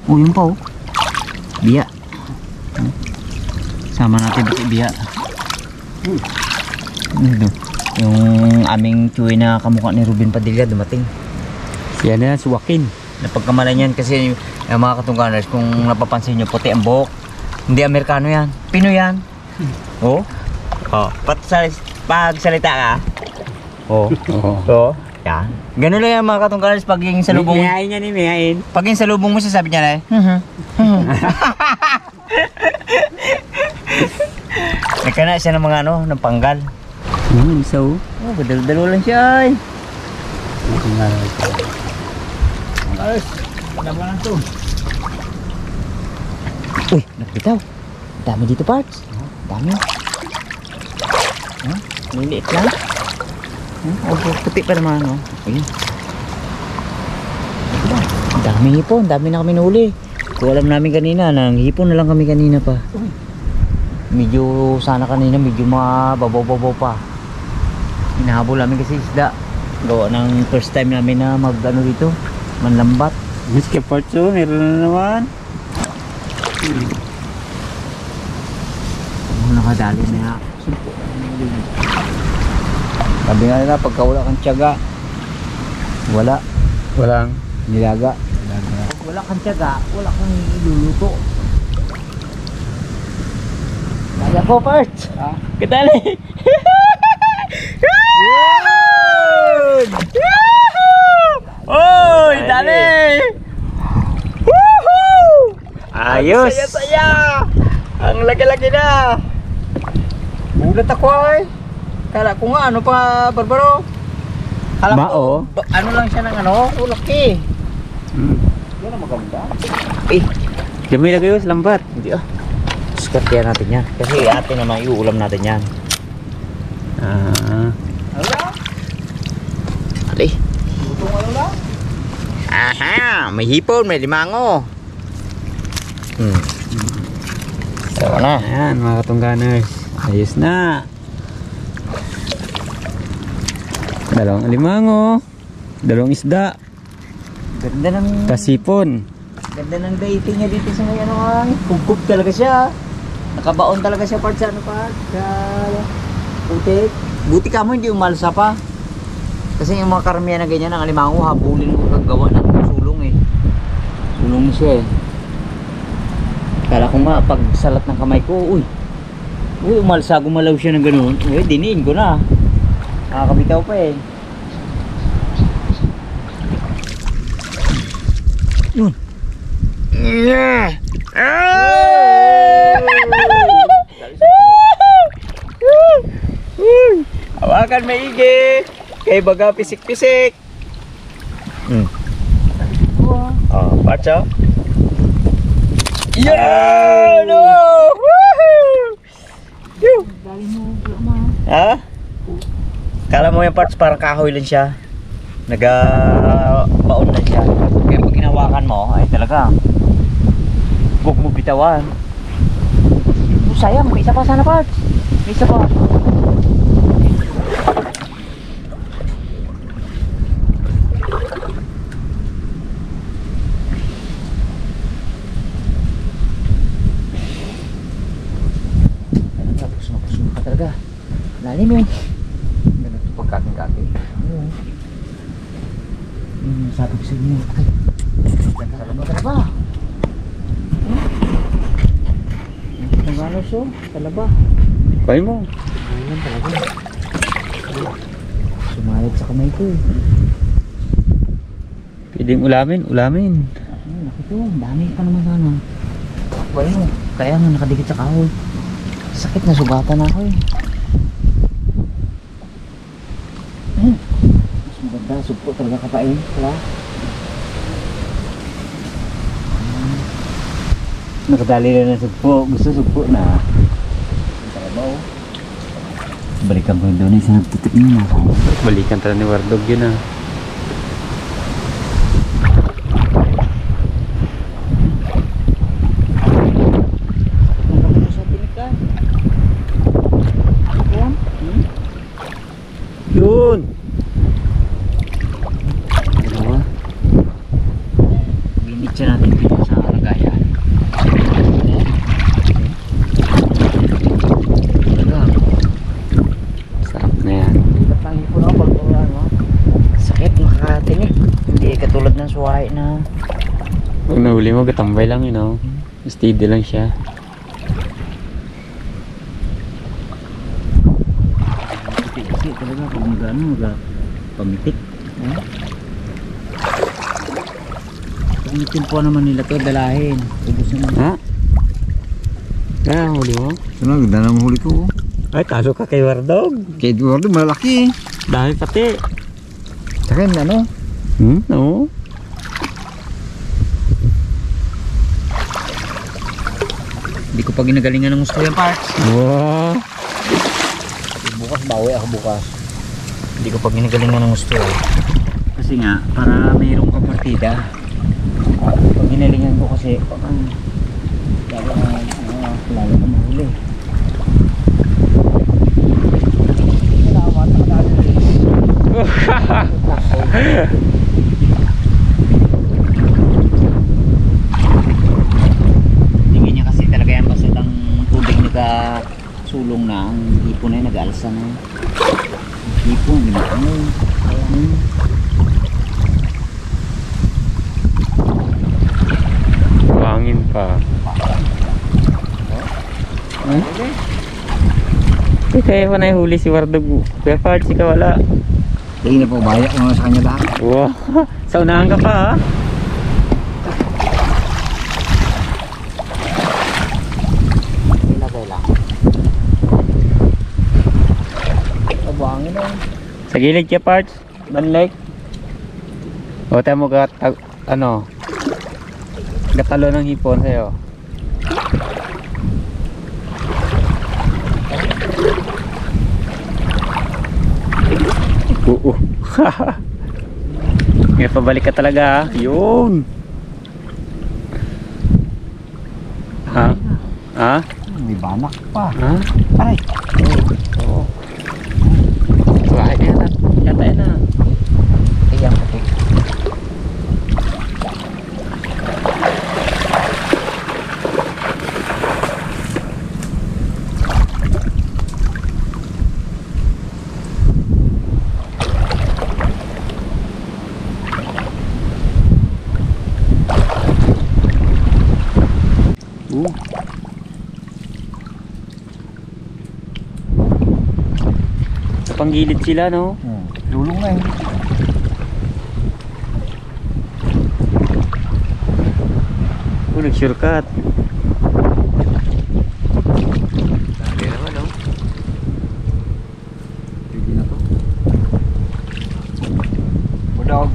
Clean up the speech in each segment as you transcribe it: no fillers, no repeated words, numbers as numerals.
Oh, yun pa oh. Biya. Sama natin si Biya. Ito. Yung aming tsuy na kamukha ni Ruben Padilla dumating. Yan na, suwakin. Napagkamalan yan kasi yung mga katungganers, kung napapansin nyo, puti ang buhok. Hindi Amerikano yan. Pinoy yan. Oh. Oh. Pag salita ka. Oh. Oh. Yan. Ganun lang yung mga katungganers pag yung salubong. Miyain niya ni miyain. Pag yung salubong mo, sasabi niya na eh. Nagkana siya ng mga ano, ng panggal. Isa oh. Oh, gadal-dalo lang siya ay. Ayos, laban lang to. Uy, nagbitaw. Dami dito parts. Dami. Liliit lang. Oh, puti pa naman. Oh. Ayun. Dami hipon, dami na kami nahuli. Kung alam namin kanina, nang hipon na lang kami kanina pa. Medyo sana kanina, medyo mababaw-babaw pa. Hinahabol namin kasi isda. Gawa ng first time namin na mag-ano dito, manlambat. Miss Keparcho, meron na naman. Nakadali na. Sabi nga nila, pagka wala kang tiyaga, walang nilaga. Pag wala kang tiyaga, wala kang iluluto. Kaya ko first. Kitali. Yun! Oy, dali! Woohoo! Ayos! Saya-saya! Ang laki-laki na! Bulat ako ay! Kala ko nga, ano pa, Barbaro? Kala ko, ano lang siya ng ano? Laki! Yan ang maganda. Eh, Kami lagi yun, lambat. hindi ah. Skartiyan natin yan. Kasi atin naman iuulam natin yan. Ali. Aha, may hipon, may limango. Ewan na. Ayan mga katungganers. Ayos na. Dalawang alimango. Dalawang isda. Ganda ng Kasipon. ganda ng dating niya dito sa may ano ay. Kugkog talaga siya. Nakabaon talaga siya part sa ano pa. Sa putik. Buti ka mo hindi umalsa pa. Kasi yung mga karamihan na ganyan, ang alimango, habulin mo gagawa ng sulong eh. Sulong siya eh. Kala ko nga, pag salat ng kamay ko, uy, umalsa, gumalaw siya ng ganun. Uy, diniin ko na. Nakakabitaw pa eh. Yun. Yeah! Hawakan maigi! Kay baga pisik-pisik. Oh, pacho. Yeah! No! Woohoo! Ha? Kala mo yung parts parang kahoy lang siya. Nagabaon lang siya. Kaya pag ginawakan mo, ay talaga huwag mo bitawan. Sayang, may isa pa sana parts. May isa pa. Talaga lalim yun. Ganun ito pagkaking-kaki. Sabi ko sa inyo, talaba talaba. Ang ano siya, talaba. Kaya mo. Ayan talaga. Sumayad sa kamay ko eh. Pwedeng ulamin. Laki to, dami pa naman sana. Bueno, kaya nga nakadikit sa kahoy. Sakit na sugatan ako eh. Mas maganda, sugpo talaga kapain. Wala. Nakadali na ng sugpo. Gusto sugpo na. Balikan ko doon sa nagtitip niya. Balikan talaga ni Wardog yun ah. Yun! Ginit siya natin dito sa Pag nahuli mo, gatambay lang yun, oh. Steady lang siya. Kasi talaga pag pamitik. Pag nitimpo naman nila to, dalahin. Ubus naman. Ha? Kaya huli mo? Ano, ganda na huli ko. Ay, talo ka kay Wardog. Kay Eduardo, malaki. Dami pati. Tsaka yun, ano? Oo. Hindi ko pa ginagalingan ng gusto yung parts. Wow. Bukas, bawi ako bukas. Hindi ko pa ginagalingan ng gusto. Kasi nga, para mayroong ka partida. Pag ginalingan ko kasi, lalo ka mahuli. Salamat, nakadali. Tingin niya kasi talaga yan basta ang tubig nagkasulong na ang hipon na yun, nag-aalsa na yun. Hipon, di ba? Pangin pa. Kaya pa na huli si Wardog. Kuya Parts, ikaw wala. Kaya na po, bayak ko nga sa kanya lahat. Wow. Sa unahan ka pa, ha? Ilagay lang. Abangin na yun. Sa gilid Kuya Parts. Banlek. O, tayo mo gatalo ng hipon sa'yo. Oo. Ngayon pabalik ka talaga, ha? Yun. Ha? Ha? May banak pa. Ha? Aray. Oo. Suwahay na yata. Yata yun na. Kaya ko. Sa panggilid sila, no? Lulong na yun. Nag-shortcut. Sabi naman, no? Pwede na to. Budog.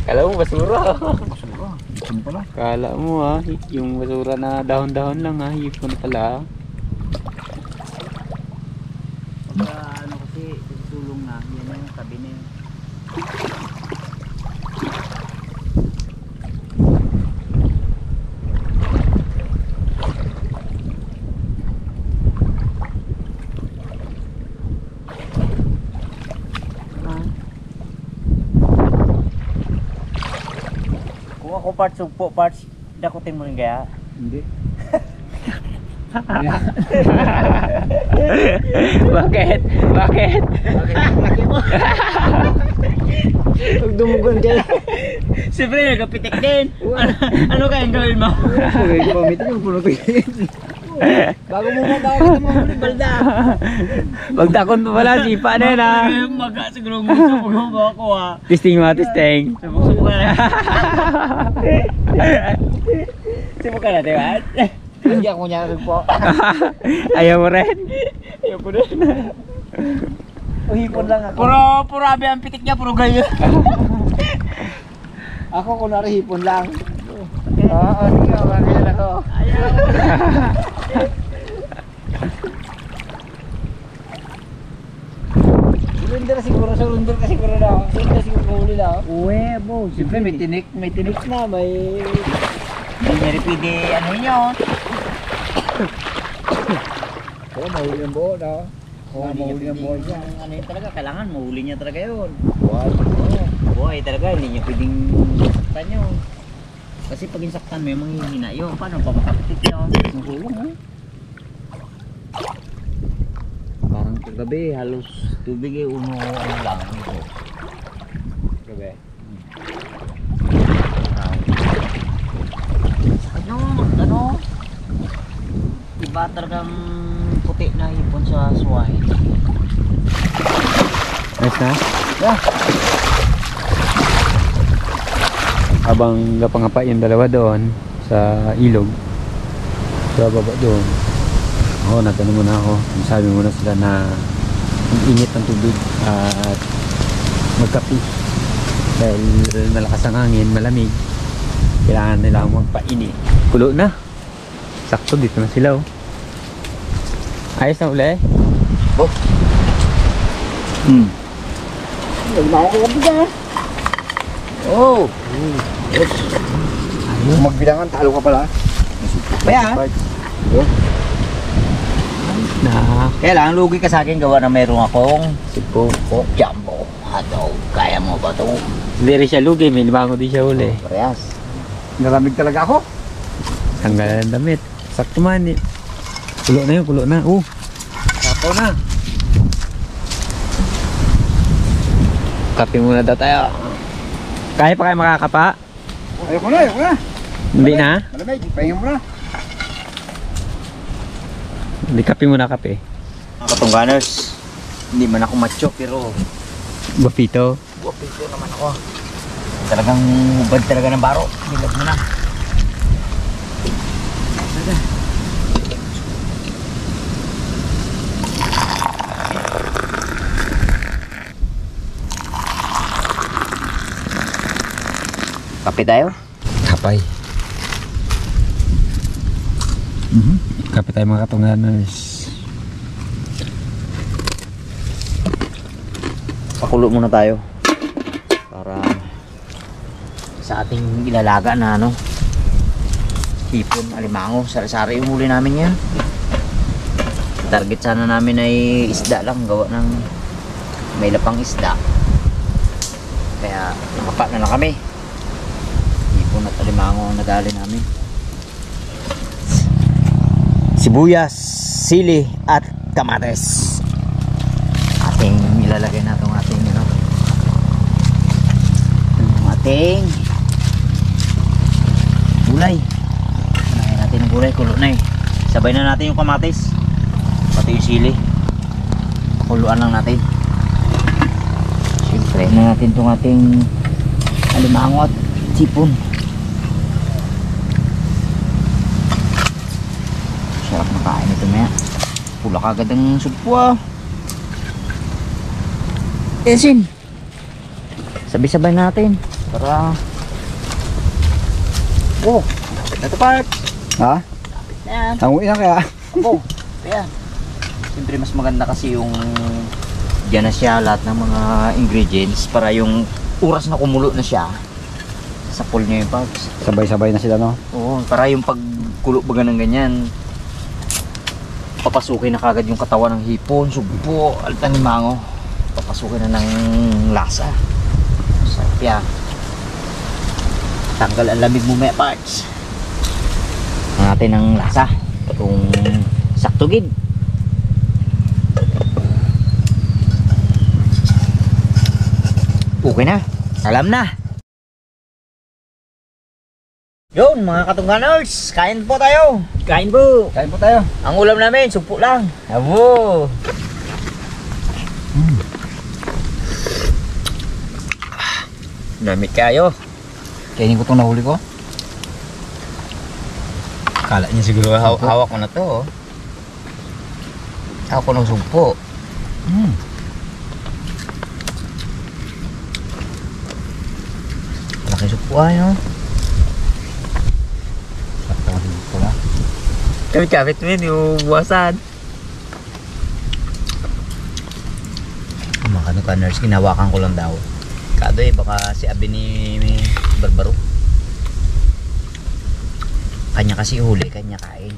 Kala mo basura. Basura. Ipon pala. Kala mo, ha? Yung basura na dahon-dahon lang, ha? Hipon pala. Ano kasi, sulong na. Yan na yung tabi na yun. Kung ako parts, sugpo parts, dakutin mo rin kaya? Hindi. Bakit? Bakit? Laki mo. Pag dumugan kayo. Siyempre, nagkapitik din. Ano kayang gawin mo? Pagay ko pamitin yung puno tingin. Bago mo mabawag ng mga huli, balda. Magtakon pa pala, sipa na yun, ha? Maga, siguro mo sa ako ha. Testing mo, testing. Subukan na. Subukan natin, man. Hindi ako niya po. Ayaw mo rin. Ayaw ko din. Uhipon lang ako. Puro abe ang pitik niya, puro gayo. Ako kunwari hipon lang. Oo, sige ako, kaya ako. Ayaw. Surrender siguro, surrender ka siguro na ako. Surrender siguro huli nila. Uwe, bo. Siyempre may tinik na, may... Hindi niya rin pwede ano yun. Oo, mahuli ang buo na. Oo, mahuli ang buo niya. Ano yun talaga, kailangan mahuli niya talaga yun. Buhay. Buhay talaga, hindi niya pwedeng saktan yun. Kasi pag insaktan mo yung manghihina yun, paano papakapitik yun? Mahulong ha? Parang kagabi, halos tubig eh, ano lang ito. Gabi. Ano? Iba talagang puti na hipon sa suwahe. Ayos na? Yeah. Habang napangapa yung dalawa doon sa ilog. Sa baba doon. Oo, natanong muna ako. Sabi muna sila na ang init ng tubig at magkapi. Dahil malakas ang hangin, malamig. Kailangan nila magpainit. Kulo na. Sakto, dito na sila oh. Ayos na uli. Oh. Oh. Magbilangan, talo ka pala. Kaya, Na kaya lang, lugi ka sa akin gawa na meron akong sipo. Coke Jumbo Hotdog. Kaya mo ba ito? Hindi rin siya lugi, may libango din siya uli. Parehas. Nalamig talaga ako. Tanggalan ng damit. Sakto man eh. Kulo na yun, kulo na. Sapo na. Kape muna daw tayo. Kaya pa kayo makakapa? Ayoko na, ayoko na. Hindi na? Malamig, pahinga mo na. Hindi, kape muna kape. Mga katungganers, hindi man ako macho pero Bapito. guwapito naman ako. Talagang hubad talaga ng baro. Hilog mo na. Kape tayo? Kapay. Kape tayo mga katungganers. Pakulo muna tayo para sa ating ilalaga na ano, hipon, alimango, sari-sari yung huli namin yan. Target sana namin ay isda lang, gawa ng may lapang isda, kaya nakapa na lang kami. Hipon at alimango ang nadali namin. Sibuyas, sili at kamates ating ilalagay na itong ating ano, yung ating gulay. Unahin natin ang gulay, kulo na eh. Sabay na natin yung kamatis pati yung sili, kuluan lang natin. Siyempre na natin itong ating alimango at sipon. Sarap na kain ito maya. Pula kagad ang sugpo ah. Esin, sabay-sabay natin para ito part Ha? yan. Tanguin na kaya. Ako, kaya siyempre mas maganda kasi yung dyan na siya lahat ng mga ingredients para yung oras na kumulo na siya sa pool niya yung pags. Sabay-sabay na sila, no? Oo, para yung pagkulo baga ng ganyan, papasukin na kagad yung katawan ng hipon, sugpo, alimango. Papasukin na ng lasa. Sarap yan. Tanggal ang lamig mo may parts. Natin ng lasa. Itong saktugid. Okay na. Alam na. Yun mga katungganers, kain po tayo. Kain po. Kain po tayo. Ang ulam namin, sugpo lang. Abo. Namit kayo. Kainin ko itong nahuli ko. Kala niya siguro hawak ko na to. Hawak ko ng sugpo. Laki sugpo ay no. Kapit-kapit mo yun, yung buwasan. Mga kaners, ginawakan ko lang daw. Kadoy, baka si Abi ni Barbaro. Kanya kasi huli, kanya kain.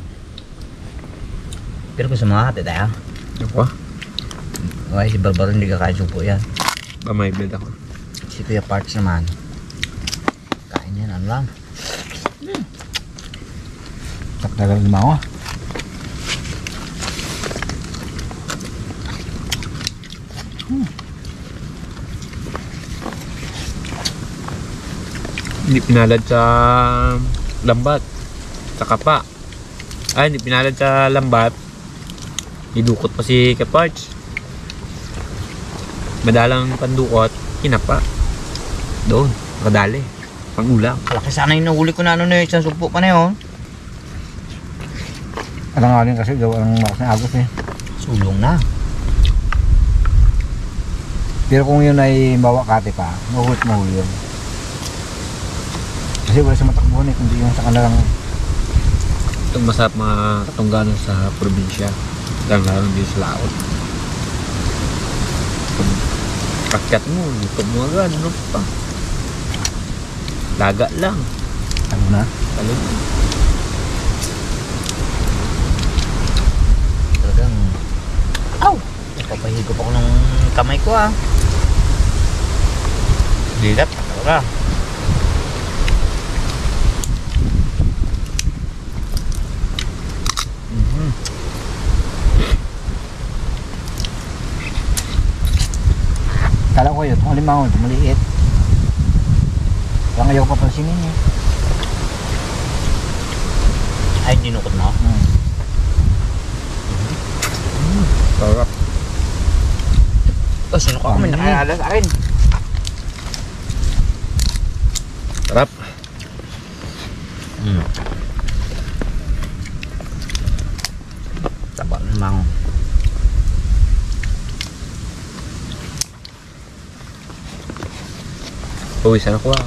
Pero gusto mo hati tayo? Ako? Okay, si Barbaro hindi ka kain supo yan. Ba may bed ako. Si Kuya Parks naman. Kain yan, ano lang. Takdagan lima ako. Hindi pinalad sa lambat. Sa kapa. Ay, hindi pinalad sa lambat. Idukot pa si Kaparch. Madalang pandukot, kinapa. Doon, nakadali. Pangulang. Kalaki sana yung nahuli ko na ano na isang sumpo pa na yun. Ano nga rin kasi gawa ng makas na agos eh. Sulong na. Pero kung yun ay mawakate pa, mahulit yun. Kasi wala sa matakbuhan eh, kundi yung sa kanilang Itong masarap mga katungganan sa probinsya. Lalo din sa laot. Kakyat mo, luto mo agad, ano pa. Laga lang. ano na. Talog. Talagang, aw! Napapahigop ako ng kamay ko ah. Lilat, talaga. Kala ko yun, itong alimango, itong maliit. Parang ayaw ko pansinin eh. Ay, dinukot mo? Sarap. Oh, sino ka kami nakayala sa akin? Sarap. Taba ng mango. Pawisan ako ah.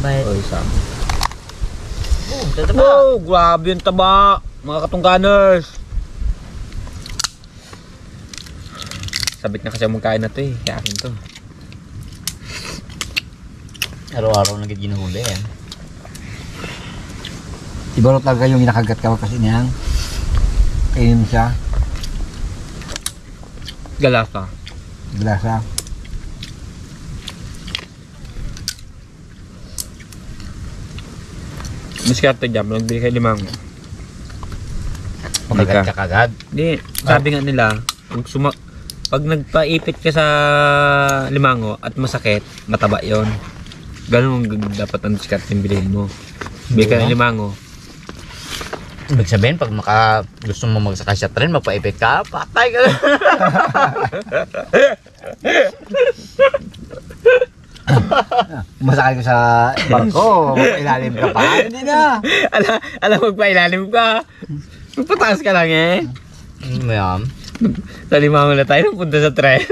Bakit? Pawisan. Oh, tataba. Oh, grabe yung taba. Mga katungganers. Sabit na kasi ang magkain na to eh. Kaya akin to. Araw-araw nagiging ginuhuli eh. Iba rin talaga yung inakagat ka kasi niyang. Kainin mo siya, Galasa. glasa. Diskarte dyan. Nagbili kayo limang. Pagkagat ka kagad. Hindi. Sabi nga nila. Pag nagpaipit ka sa limango at masakit, mataba yon. Ganun dapat ang diskarte yung bilhin mo. Bili ka ng limango. Ibig sabihin, pag gusto mo magsakay sa tren, magpaipit ka, patay ka. Masakay ko sa barko, ilalim ka pa. Hindi na. Alam magpailalim ka. Magpataas ka lang eh. Mayam. Sa limango na tayo, punta sa tren.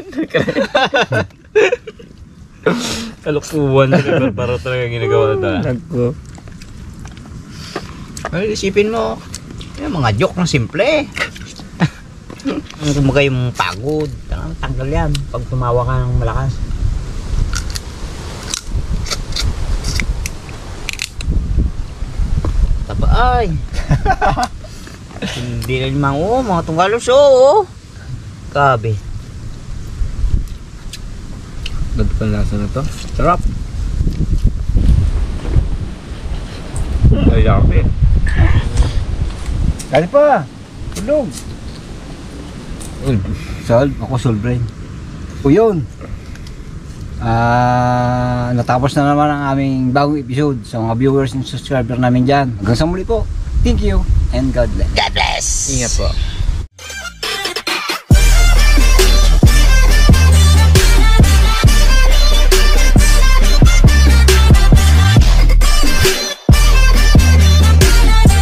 Kalukuhan na para talaga ginagawa na tayo. Ay, isipin mo, yung mga joke na simple. Kumbaga yung pagod, tanggal yan pag tumawa ka ng malakas. Taba ay. Hindi na limang mga tunggalos Kabe. Ganda pa lasa na to. Sarap. Ay, yummy. Kali pa. Tulog. Sol, ako Sol Brain. O yun. Natapos na naman ang aming bagong episode sa mga viewers and subscriber namin dyan. Hanggang sa muli po. Thank you and God bless. God bless! Ingat po.